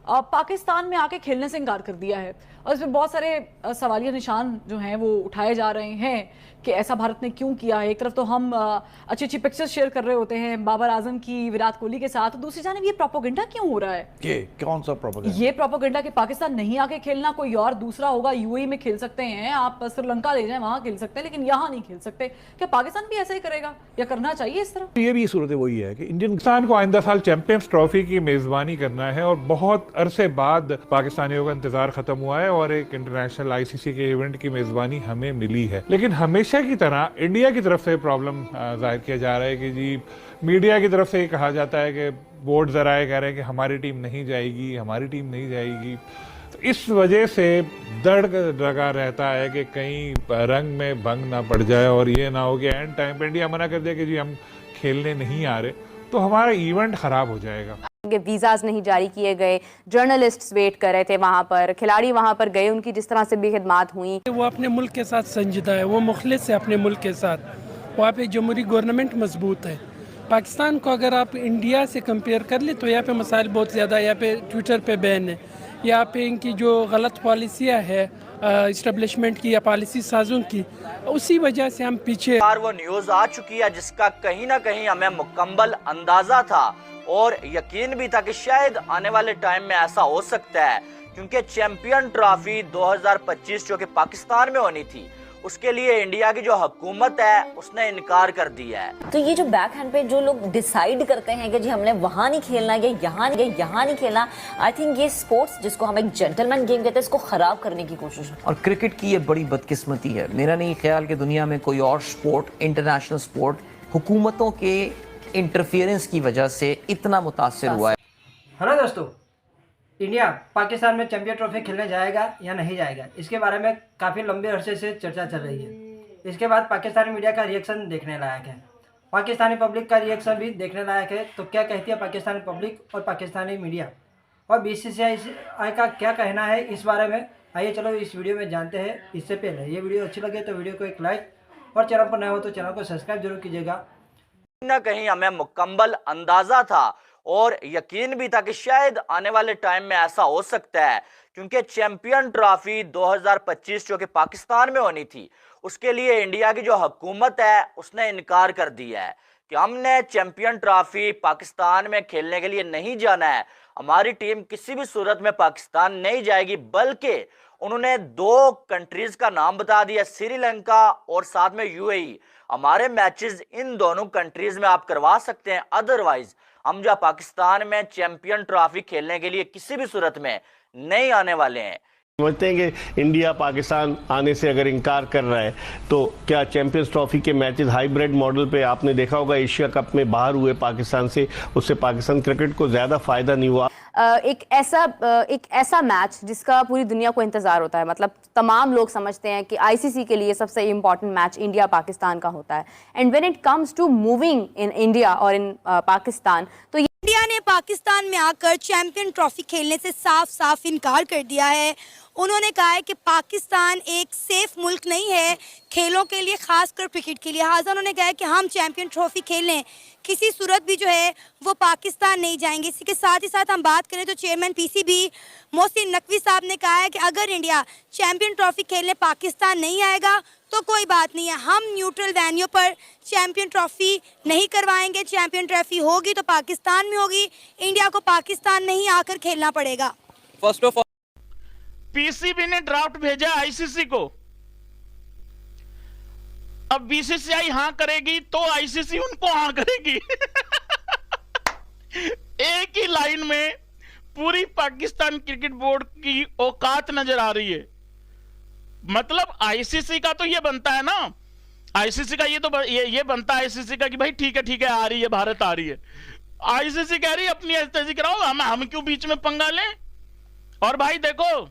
पाकिस्तान में आके खेलने से इनकार कर दिया है। और इसमें बहुत सारे सवालिया निशान जो हैं वो उठाए जा रहे हैं कि ऐसा भारत ने क्यों किया है। एक तरफ तो हम अच्छी अच्छी पिक्चर्स शेयर कर रहे होते हैं बाबर आजम की विराट कोहली के साथ, दूसरी जानिब ये प्रोपोगेंडा क्यों हो रहा है? ये कौन सा प्रोपोगेंडा? ये प्रोपोगेंडा कि पाकिस्तान नहीं आके खेलना, कोई और दूसरा होगा, यूएई में खेल सकते हैं, आप श्रीलंका ले जाएं वहां खेल सकते हैं, लेकिन यहाँ नहीं खेल सकते। क्या पाकिस्तान भी ऐसा ही करेगा या करना चाहिए इस तरह? ये भी सूरत वही है कि इंडियन किसान को आइंदा साल चैंपियंस ट्रॉफी की मेजबानी करना है और बहुत अरसे बाद पाकिस्तानियों का इंतजार खत्म हुआ है और एक इंटरनेशनल आईसीसी के इवेंट की मेजबानी हमें मिली है। लेकिन हमेशा की तरह इंडिया की तरफ से प्रॉब्लम जाहिर किया जा रहा है कि जी मीडिया की तरफ से ये कहा जाता है कि बोर्ड जराए कह रहे हैं कि हमारी टीम नहीं जाएगी, हमारी टीम नहीं जाएगी। तो इस वजह से दर्द लगा रहता है कि कहीं रंग में भंग ना पड़ जाए और ये ना हो कि एंड टाइम पे इंडिया मना कर दे कि जी हम खेलने नहीं आ रहे, तो हमारा इवेंट खराब हो जाएगा। वीजाज नहीं जारी किए गए, जर्नलिस्ट्स वेट कर रहे थे वहाँ पर, खिलाड़ी वहाँ पर गए, उनकी जिस तरह से भी खिदमात हुई। वो अपने मुल्क के साथ संजीदा है, वो मुखलिस है अपने मुल्क के साथ, वहाँ पे जमहूरी गवर्नमेंट मजबूत है। पाकिस्तान को अगर आप इंडिया से कंपेयर कर ले तो यहाँ पे मसाइल बहुत ज़्यादा है। यहाँ पे ट्विटर पे बैन है, यहाँ पे इनकी जो गलत पॉलिसियाँ है इस्टेब्लिशमेंट की या पॉलिसी साजों की, उसी वजह से हम पीछे। वो न्यूज़ आ चुकी है जिसका कहीं ना कहीं हमें मुकम्मल अंदाजा था और यकीन भी था कि शायद आने वाले टाइम में ऐसा हो सकता है, क्योंकि चैंपियन ट्रॉफी 2025 जो कि पाकिस्तान में होनी थी, उसके लिए इंडिया की जो हुकूमत है उसने इनकार कर दिया है। तो ये जो बैक हैंड पे जो लोग डिसाइड करते हैं कि जी हमने वहाँ नहीं खेलना या यहाँ नहीं खेलना, आई थिंक ये स्पोर्ट्स जिसको हम एक जेंटलमैन गेम कहते हैं, इसको खराब करने की कोशिश है। और क्रिकेट की ये बड़ी बदकिस्मती है। मेरा नहीं ख्याल कि दुनिया में कोई और स्पोर्ट, इंटरनेशनल स्पोर्ट, हुकूमतों के इंटरफियरेंस की वजह से इतना मुतासिर हुआ है। हेलो दोस्तों, इंडिया पाकिस्तान में चैंपियन ट्रॉफी खेलने जाएगा या नहीं जाएगा, इसके बारे में काफ़ी लंबे अरसे से चर्चा चल रही है। इसके बाद पाकिस्तानी मीडिया का रिएक्शन देखने लायक है, पाकिस्तानी पब्लिक का रिएक्शन भी देखने लायक है। तो क्या कहती है पाकिस्तानी पब्लिक और पाकिस्तानी मीडिया और बीसीसीआई का क्या कहना है इस बारे में, आइए चलो इस वीडियो में जानते हैं। इससे पहले ये वीडियो अच्छी लगे तो वीडियो को एक लाइक और चैनल पर नए हो तो चैनल को सब्सक्राइब जरूर कीजिएगा। कहीं ना कहीं हमें मुकम्मल अंदाजा था और यकीन भी था कि शायद आने वाले टाइम में ऐसा हो सकता है, क्योंकि चैंपियन ट्रॉफी 2025 जो कि पाकिस्तान में होनी थी, उसके लिए इंडिया की जो हुकूमत है उसने इनकार कर दिया है कि हमने चैंपियन ट्रॉफी पाकिस्तान में खेलने के लिए नहीं जाना है, हमारी टीम किसी भी सूरत में पाकिस्तान नहीं जाएगी। बल्कि उन्होंने 2 कंट्रीज का नाम बता दिया, श्रीलंका और साथ में यूएई। हमारे मैचेस इन दोनों कंट्रीज में आप करवा सकते हैं, अदरवाइज हम जो पाकिस्तान में चैंपियन ट्रॉफी खेलने के लिए किसी भी सूरत में नहीं आने वाले हैं। समझते हैं कि इंडिया पाकिस्तान आने से अगर इनकार कर रहा है तो क्या चैंपियंस ट्रॉफी के मैचेस हाइब्रिड मॉडल पे आपने देखा होगा एशिया कप में बाहर हुए पाकिस्तान से, उससे पाकिस्तान क्रिकेट को ज़्यादा फायदा नहीं हुआ। एक ऐसा मैच जिसका पूरी दुनिया को इंतजार होता है, मतलब तमाम लोग समझते हैं कि आईसीसी के लिए सबसे इम्पोर्टेंट मैच इंडिया पाकिस्तान का होता है। And when it comes to moving in India और इन पाकिस्तान, तो इंडिया ने पाकिस्तान में आकर चैंपियन ट्रॉफी खेलने से साफ साफ इनकार कर दिया है। उन्होंने कहा है कि पाकिस्तान एक सेफ मुल्क नहीं है खेलों के लिए, खासकर क्रिकेट के लिए। लिहाजा उन्होंने कहा है कि हम चैंपियन ट्रॉफी खेलने किसी सूरत भी जो है वो पाकिस्तान नहीं जाएंगे। इसी के साथ ही साथ हम बात करें तो चेयरमैन पीसीबी मोहसिन नकवी साहब ने कहा है कि अगर इंडिया चैंपियन ट्रॉफी खेलने पाकिस्तान नहीं आएगा तो कोई बात नहीं है, हम न्यूट्रल वेन्यू पर चैंपियन ट्रॉफी नहीं करवाएंगे। चैंपियन ट्रॉफी होगी तो पाकिस्तान में होगी, इंडिया को पाकिस्तान नहीं आकर खेलना पड़ेगा। फर्स्ट ऑफ ऑल पीसीबी ने ड्राफ्ट भेजा आईसीसी को, अब बीसीसीआई हां करेगी तो आईसीसी उनको हां करेगी। एक ही लाइन में पूरी पाकिस्तान क्रिकेट बोर्ड की औकात नजर आ रही है। मतलब आईसीसी का तो ये बनता है ना, आईसीसी का ये बनता है आईसीसी का कि भाई ठीक है आ रही है, भारत आ रही है। आईसीसी कह रही है अपनी एस्तेजी कराओ, हम क्यों बीच में पंगा लें। और भाई देखो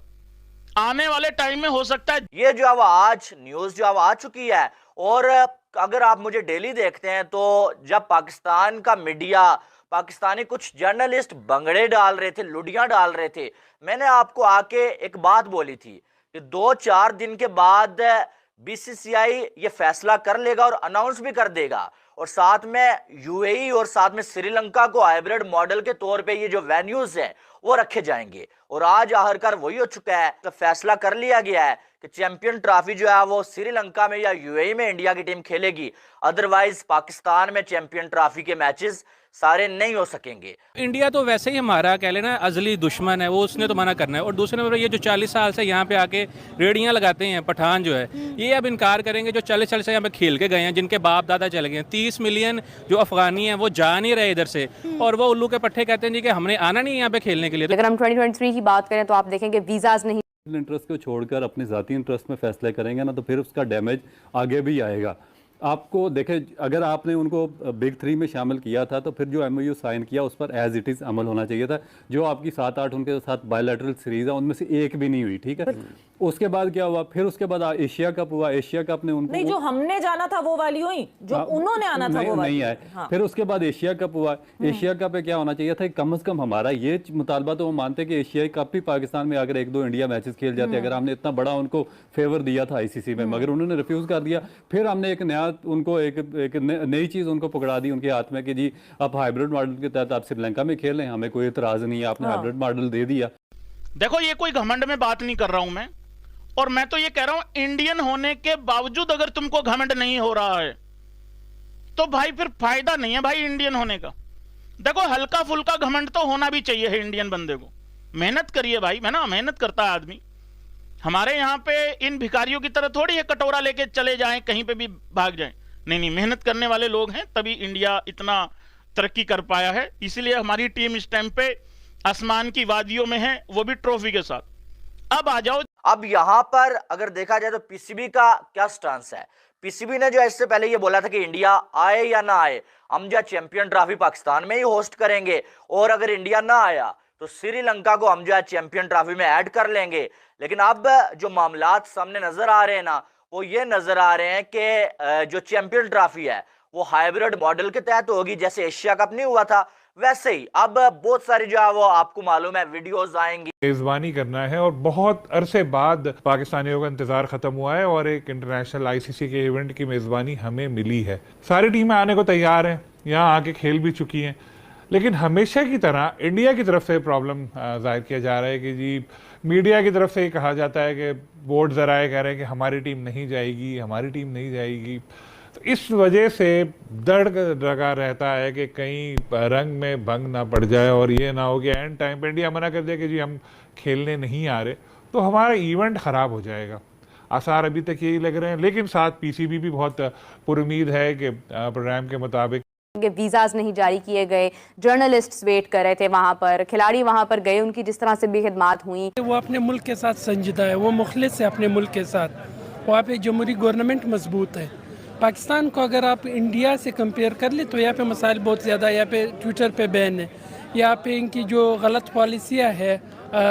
आने वाले टाइम में हो सकता है ये जो अब आज न्यूज़ जो अब आ चुकी है, और अगर आप मुझे डेली देखते हैं तो जब पाकिस्तान का मीडिया, पाकिस्तानी कुछ जर्नलिस्ट बंगड़े डाल रहे थे, लुडियां डाल रहे थे, मैंने आपको आके एक बात बोली थी कि 2-4 दिन के बाद बीसीसीआई ये फैसला कर लेगा और अनाउंस भी कर देगा, और साथ में यूएई और साथ में श्रीलंका को हाइब्रिड मॉडल के तौर पे ये जो वेन्यूज है वो रखे जाएंगे। और आज आखिरकार वही हो चुका है, तो फैसला कर लिया गया है कि चैंपियन ट्रॉफी जो है वो श्रीलंका में या यूएई में इंडिया की टीम खेलेगी, अदरवाइज पाकिस्तान में चैंपियन ट्रॉफी के मैचेस सारे नहीं हो सकेंगे। इंडिया तो वैसे ही हमारा कह लेना अजली दुश्मन है, वो उसने तो मना करना है। और दूसरे नंबर ये जो 40 साल से यहाँ पे आके रेडियाँ लगाते हैं पठान जो है, ये अब इनकार करेंगे जो 40 साल से यहाँ पे खेल के गए हैं, जिनके बाप दादा चले गए हैं। 30 मिलियन जो अफगानी हैं वो जा नहीं रहे इधर से, और वो उल्लू के पट्टे कहते हैं जी कि हमने आना नहीं यहाँ पे खेलने के लिए। अगर हम 2023 की बात करें तो आप देखेंगे वीज़ाज नहीं, इंटरेस्ट को छोड़कर अपने ज़ाती इंटरेस्ट में फैसले करेंगे ना, तो फिर उसका डैमेज आगे भी आएगा। आपको देखें, अगर आपने उनको बिग 3 में शामिल किया था तो फिर जो MOU साइन किया उस पर एज इट इज़ अमल होना चाहिए था। जो आपकी 7-8 उनके साथ बायलैटरल सीरीज़ है उनमें से एक भी नहीं हुई, ठीक है। उसके बाद क्या हुआ, फिर उसके बाद एशिया कप हुआ। एशिया कप ने उनको नहीं, जो हमने जाना था वो वाली हुई, जो उन्होंने आना था वो वाली नहीं आए। हाँ। फिर उसके बाद एशिया कप हुआ। एशिया कप पे क्या होना चाहिए था, कम से कम हमारा ये मुतालबा तो वो मानते कि एशियाई कप भी पाकिस्तान में अगर 1-2 इंडिया मैचेस खेल जाते, अगर हमने इतना बड़ा उनको फेवर दिया था ICC में, मगर उन्होंने रिफ्यूज कर दिया। फिर हमने एक नया उनको एक नई चीज़ उनको पकड़ा दी उनके हाथ में कि जी आप हाइब्रिड मॉडल के तहत आप श्रीलंका में खेल लें, हमें कोई इतराज़ नहीं है, आपने हाइब्रिड मॉडल दे दिया। देखो, ये कोई घमंड में बात नहीं कर रहा हूं मैं, और मैं तो ये कह रहा हूं इंडियन होने के बावजूद अगर तुमको घमंड नहीं हो रहा है तो भाई फिर फायदा नहीं है भाई इंडियन होने का। देखो, हल्का फुल्का घमंड तो होना भी चाहिए है इंडियन बंदे को। मेहनत करिए भाई, है ना, मेहनत करता है आदमी। हमारे यहाँ पे इन भिखारियों की तरह थोड़ी है कटोरा लेके चले जाएं कहीं पे भी भाग जाएं। नहीं, मेहनत करने वाले लोग हैं, तभी इंडिया इतना तरक्की कर पाया है। इसीलिए हमारी टीम इस टाइम पे आसमान की वादियों में है, वो भी ट्रॉफी के साथ। अब आ जाओ, अब यहाँ पर अगर देखा जाए तो PCB का क्या स्टांस है। PCB ने जो इससे पहले ये बोला था कि इंडिया आए या ना आए, हम जो चैंपियन ट्रॉफी पाकिस्तान में ही होस्ट करेंगे, और अगर इंडिया ना आया तो श्रीलंका को हम जो है चैंपियन ट्रॉफी में ऐड कर लेंगे। लेकिन अब जो मामलात सामने नजर आ रहे हैं ना, वो ये नजर आ रहे हैं कि जो चैंपियन ट्रॉफी है वो हाइब्रिड मॉडल के तहत होगी। जैसे एशिया कप नहीं हुआ था वैसे ही अब बहुत सारी जो है वो आपको मालूम है वीडियोस आएंगी। मेजबानी करना है, और बहुत अरसे बाद पाकिस्तानियों का इंतजार खत्म हुआ है और एक इंटरनेशनल ICC के इवेंट की मेजबानी हमें मिली है। सारी टीमें आने को तैयार हैं, यहाँ आके खेल भी चुकी हैं, लेकिन हमेशा की तरह इंडिया की तरफ से प्रॉब्लम जाहिर किया जा रहा है कि जी मीडिया की तरफ से ही कहा जाता है कि बोर्ड ज़राए कह रहे हैं कि हमारी टीम नहीं जाएगी, हमारी टीम नहीं जाएगी। तो इस वजह से डर लगा रहता है कि कहीं रंग में भंग ना पड़ जाए और ये ना हो कि एंड टाइम पे इंडिया मना कर दे कि जी हम खेलने नहीं आ रहे, तो हमारा इवेंट ख़राब हो जाएगा। आसार अभी तक यही लग रहे हैं, लेकिन साथ PCB भी बहुत पुरुमीद है कि प्रोग्राम के मुताबिक वीज़ाज नहीं जारी किए गए, जर्नलिस्ट्स वेट कर रहे थे वहाँ पर, खिलाड़ी वहाँ पर गए, उनकी जिस तरह से भी खिदमात हुई। वो अपने मुल्क के साथ संजीदा है, वो मुखलिस है अपने मुल्क के साथ, वहाँ पे जमहूरी गवर्नमेंट मजबूत है। पाकिस्तान को अगर आप इंडिया से कंपेयर कर ले तो यहाँ पे मसाइल बहुत ज़्यादा, यहाँ पे ट्विटर पे बैन है, यहाँ पे इनकी जो गलत पॉलिसियाँ है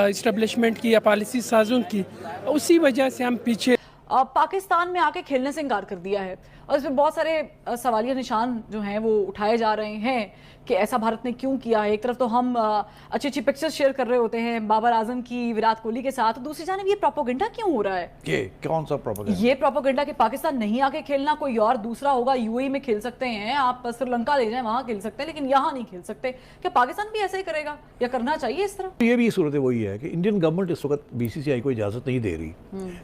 इस्टेब्लिशमेंट की या पॉलिसी साजों की, उसी वजह से हम पीछे। पाकिस्तान में आके खेलने से इनकार कर दिया है, और इसमें बहुत सारे सवालिया निशान जो हैं वो उठाए जा रहे हैं कि ऐसा भारत ने क्यों किया है। एक तरफ तो हम अच्छी अच्छी पिक्चर्स शेयर कर रहे होते हैं बाबर आजम की विराट कोहली के साथ, दूसरी जानब ये प्रोपोगेंडा क्यों हो रहा है? कौन सा प्रोपोगेंडा? ये प्रोपोगेंडा कि पाकिस्तान नहीं आके खेलना, कोई और दूसरा होगा, UAE में खेल सकते हैं, आप श्रीलंका ले जाएं वहां खेल सकते हैं, लेकिन यहाँ नहीं खेल सकते। क्या पाकिस्तान भी ऐसे ही करेगा या करना चाहिए इस तरह? ये भी सूरत वही है कि इंडियन गवर्नमेंट इस वक्त BCCI को इजाजत नहीं दे रही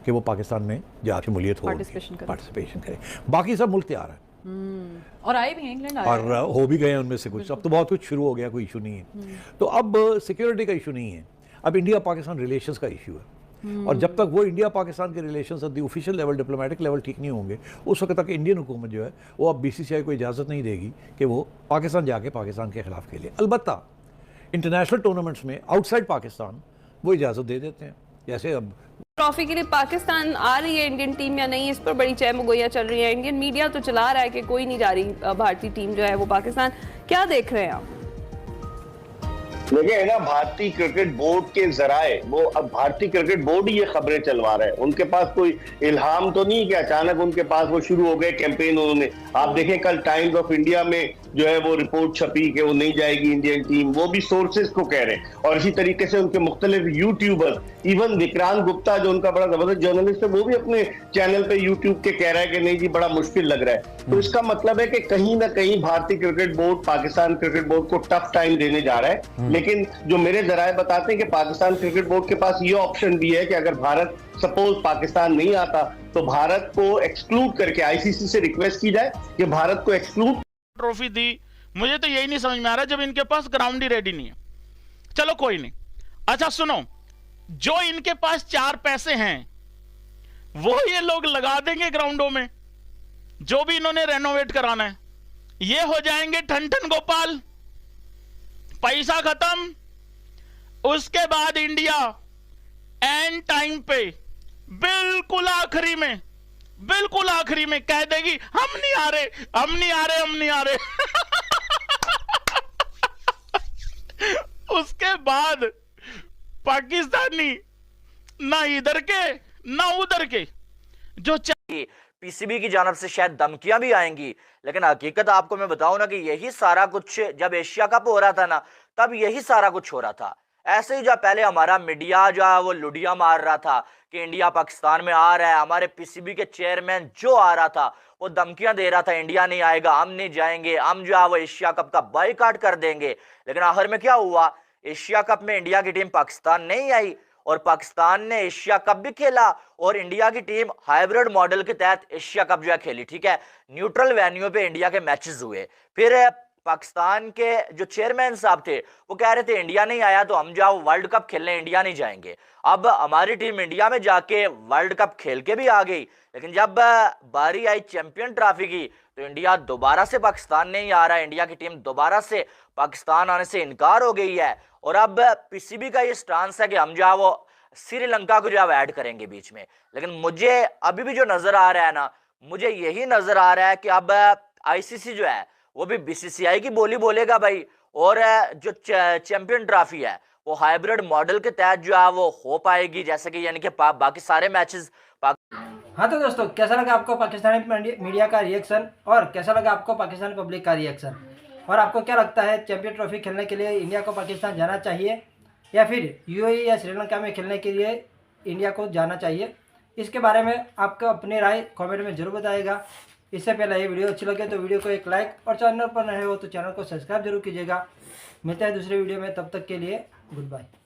कि वो पाकिस्तान में जाके शमूलियत हो, पार्टिसिपेशन करे। बाकी सब मुल्क तैयार है और आए भी हैं, इंग्लैंड आए और हो भी गए हैं उनमें से कुछ। अब तो बहुत कुछ शुरू हो गया, कोई इशू नहीं है। तो अब सिक्योरिटी का इशू नहीं है, अब इंडिया पाकिस्तान रिलेशंस का इशू है। और जब तक वो इंडिया पाकिस्तान के relations at the official level, diplomatic level ठीक नहीं होंगे, उस वक्त तक इंडियन हुकूमत जो है वो अब BCCI को इजाज़त नहीं देगी कि वो पाकिस्तान जाके पाकिस्तान के खिलाफ खेले। अलबत्ता इंटरनेशनल टूर्नामेंट्स में आउटसाइड पाकिस्तान वो इजाज़त दे देते हैं। जैसे अब ट्रॉफी के लिए पाकिस्तान आ रही है इंडियन टीम या नहीं, इस पर बड़ी चहमगोइयां चल रही है। इंडियन मीडिया तो चला रहा है कि कोई नहीं जा रही भारतीय टीम जो है वो पाकिस्तान। क्या देख रहे हैं आप? देखिए ना, भारतीय क्रिकेट बोर्ड के जराए वो अब भारतीय क्रिकेट बोर्ड ही ये खबरें चलवा रहे हैं। उनके पास कोई इल्हाम तो नहीं कि अचानक उनके पास वो शुरू हो गए कैंपेन। उन्होंने, आप देखें कल टाइम्स ऑफ इंडिया में जो है वो रिपोर्ट छपी कि वो नहीं जाएगी इंडियन टीम, वो भी सोर्सेज को कह रहे हैं। और इसी तरीके से उनके मुख्तलिफ यूट्यूबर्स, इवन विक्रांत गुप्ता जो उनका बड़ा जबरदस्त जर्नलिस्ट है, वो भी अपने चैनल पे यूट्यूब के कह रहा है कि नहीं जी बड़ा मुश्किल लग रहा है। तो इसका मतलब है कि कहीं ना कहीं भारतीय cricket board Pakistan cricket board को टफ टाइम देने जा रहा है। लेकिन जो मेरे जराए बताते हैं कि पाकिस्तान क्रिकेट बोर्ड के पास ये ऑप्शन भी है कि अगर भारत सपोज पाकिस्तान नहीं आता तो भारत को एक्सक्लूड करके आईसीसी से रिक्वेस्ट की जाए कि भारत को एक्सक्लूड ट्रॉफी दी। मुझे तो यही नहीं समझ में आ रहा जब इनके पास ग्राउंड ही रेडी नहीं है। चलो कोई नहीं, अच्छा सुनो, जो इनके पास 4 पैसे हैं वो ये लोग लगा देंगे ग्राउंडों में, जो भी इन्होंने रेनोवेट कराना है। ये हो जाएंगे ठन ठन गोपाल, पैसा खत्म। उसके बाद इंडिया एंड टाइम पे बिल्कुल आखिरी में कह देगी हम नहीं आ रहे। उसके बाद पाकिस्तानी ना इधर के ना उधर के जो पीसीबी की जानब से शायद धमकियां भी आएंगी, लेकिन हकीकत आपको मैं बताऊं ना कि यही सारा कुछ जब एशिया कप हो रहा था ना, तब यही सारा कुछ हो रहा था। ऐसे ही जो पहले हमारा मीडिया जो है वो लुडिया मार रहा था कि इंडिया पाकिस्तान में आ रहा है, हमारे पीसीबी के चेयरमैन जो आ रहा था वो धमकियां दे रहा था इंडिया नहीं आएगा, हम नहीं जाएंगे, हम जो है वो एशिया कप का बायकॉट कर देंगे। लेकिन आखिर में क्या हुआ, एशिया कप में इंडिया की टीम पाकिस्तान नहीं आई और पाकिस्तान ने एशिया कप भी खेला और इंडिया की टीम हाइब्रिड मॉडल के तहत एशिया कप जो है खेली। ठीक है, न्यूट्रल वेन्यू पे इंडिया के मैचेस हुए। फिर पाकिस्तान के जो चेयरमैन साहब थे वो कह रहे थे इंडिया नहीं आया तो हम जाओ वर्ल्ड कप खेलने इंडिया नहीं जाएंगे। अब हमारी टीम इंडिया में जाके वर्ल्ड कप खेल के भी आ गई, लेकिन जब बारी आई चैंपियन ट्रॉफी की तो इंडिया दोबारा से पाकिस्तान नहीं आ रहा है, इंडिया की टीम दोबारा से पाकिस्तान आने से इनकार हो गई है। और अब पीसीबी का ये स्टांस है कि हम जो है वो श्रीलंका को जो है ऐड करेंगे बीच में। लेकिन मुझे अभी भी जो नजर आ रहा है ना, मुझे यही नजर आ रहा है कि अब आईसीसी जो है वो भी बीसीसीआई की बोली बोलेगा भाई, और जो चैंपियन ट्रॉफी है वो हाइब्रिड मॉडल के तहत जो है वो हो पाएगी, जैसे कि यानी कि बाकी सारे मैचेस। हाँ तो दोस्तों, कैसा लगा आपको पाकिस्तानी मीडिया का रिएक्शन और कैसा लगा आपको पाकिस्तानी पब्लिक का रिएक्शन, और आपको क्या लगता है चैंपियन ट्रॉफी खेलने के लिए इंडिया को पाकिस्तान जाना चाहिए या फिर यूएई या श्रीलंका में खेलने के लिए इंडिया को जाना चाहिए? इसके बारे में आपको अपनी राय कमेंट में जरूर बताइएगा। इससे पहले ये वीडियो अच्छी लगे तो वीडियो को एक लाइक और चैनल पर नए हो तो चैनल को सब्सक्राइब जरूर कीजिएगा। मिलते हैं दूसरे वीडियो में, तब तक के लिए गुड बाय।